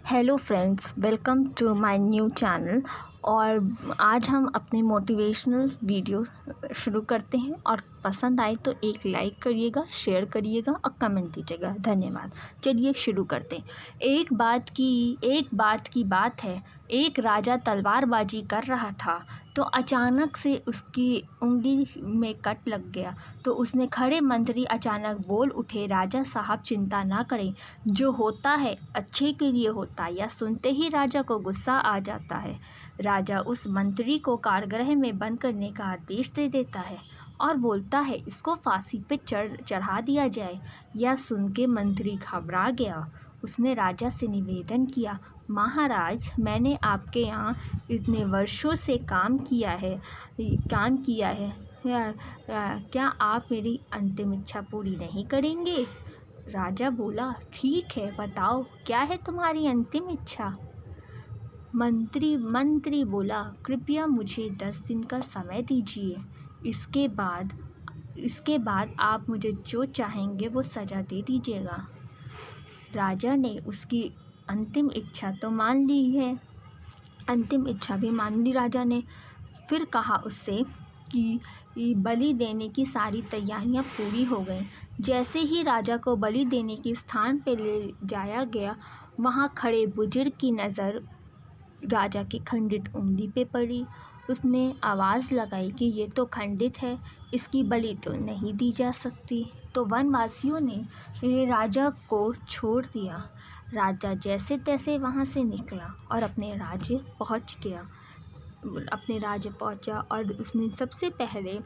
Hello friends, welcome to my new channel. और आज हम अपने मोटिवेशनल वीडियो शुरू करते हैं। और पसंद आए तो एक लाइक करिएगा, शेयर करिएगा और कमेंट दीजिएगा। धन्यवाद। चलिए शुरू करते हैं। एक बात की बात है। एक राजा तलवारबाजी कर रहा था तो अचानक से उसकी उंगली में कट लग गया। तो उसने खड़े मंत्री अचानक बोल उठे, राजा साहब चिंता ना करें, जो होता है अच्छे के लिए होता है। यह सुनते ही राजा को गुस्सा आ जाता है। राजा उस मंत्री को कारागृह में बंद करने का आदेश दे देता है और बोलता है, इसको फांसी पे चढ़ा दिया जाए। यह सुन के मंत्री घबरा गया। उसने राजा से निवेदन किया, महाराज, मैंने आपके यहाँ इतने वर्षों से काम किया है। क्या आप मेरी अंतिम इच्छा पूरी नहीं करेंगे? राजा बोला, ठीक है, बताओ क्या है तुम्हारी अंतिम इच्छा? मंत्री बोला, कृपया मुझे 10 दिन का समय दीजिए। इसके बाद आप मुझे जो चाहेंगे वो सज़ा दे दीजिएगा। राजा ने उसकी अंतिम इच्छा तो मान ली है। अंतिम इच्छा भी मान ली राजा ने। फिर कहा उससे कि बलि देने की सारी तैयारियां पूरी हो गईं। जैसे ही राजा को बलि देने के स्थान पर ले जाया गया, वहां खड़े बुजुर्ग की नज़र राजा की खंडित उंगली पे पड़ी। उसने आवाज़ लगाई कि ये तो खंडित है, इसकी बलि तो नहीं दी जा सकती। तो वनवासियों ने राजा को छोड़ दिया। राजा जैसे तैसे वहाँ से निकला और अपने राज्य पहुँचा और उसने सबसे पहले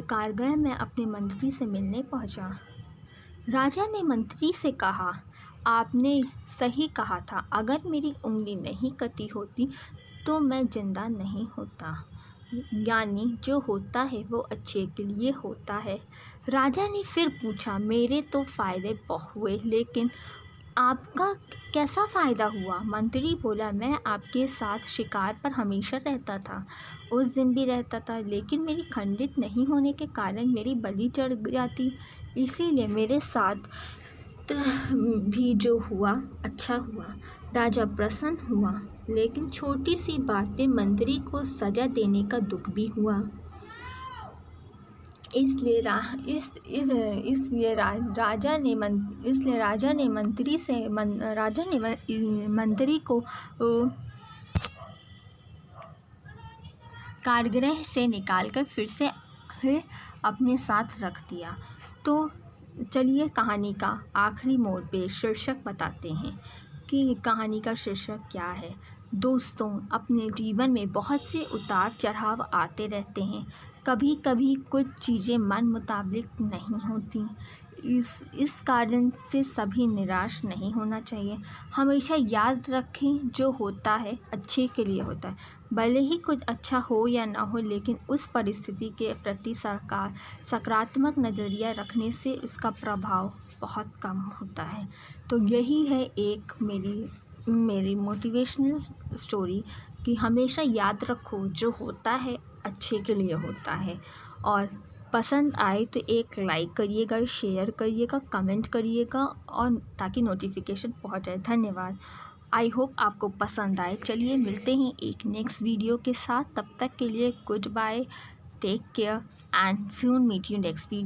कारागृह में अपने मंत्री से मिलने पहुँचा। राजा ने मंत्री से कहा, आपने सही कहा था, अगर मेरी उंगली नहीं कटी होती तो मैं जिंदा नहीं होता। यानी जो होता है वो अच्छे के लिए होता है। राजा ने फिर पूछा, मेरे तो फ़ायदे बहुत हुए, लेकिन आपका कैसा फ़ायदा हुआ? मंत्री बोला, मैं आपके साथ शिकार पर हमेशा रहता था। उस दिन भी रहता था, लेकिन मेरी खंडित नहीं होने के कारण मेरी बलि चढ़ जाती। इसीलिए मेरे साथ भी जो हुआ अच्छा हुआ। राजा प्रसन्न हुआ, लेकिन छोटी सी बात पे मंत्री को सज़ा देने का दुख भी हुआ। इसलिए राजा ने मंत्री को कारागृह से निकालकर फिर से अपने साथ रख दिया। तो चलिए कहानी का आखिरी मोड़ पे शीर्षक बताते हैं कि कहानी का शीर्षक क्या है। दोस्तों, अपने जीवन में बहुत से उतार चढ़ाव आते रहते हैं। कभी कभी कुछ चीज़ें मन मुताबिक नहीं होती। इस कारण से सभी निराश नहीं होना चाहिए। हमेशा याद रखें, जो होता है अच्छे के लिए होता है। भले ही कुछ अच्छा हो या ना हो, लेकिन उस परिस्थिति के प्रति सकारात्मक नज़रिया रखने से उसका प्रभाव बहुत कम होता है। तो यही है एक मेरी मोटिवेशनल स्टोरी कि हमेशा याद रखो, जो होता है अच्छे के लिए होता है। और पसंद आए तो एक लाइक करिएगा, शेयर करिएगा, कमेंट करिएगा, और ताकि नोटिफिकेशन पहुंच जाए। धन्यवाद। आई होप आपको पसंद आए। चलिए मिलते हैं एक नेक्स्ट वीडियो के साथ। तब तक के लिए goodbye, take care and soon meet you next video.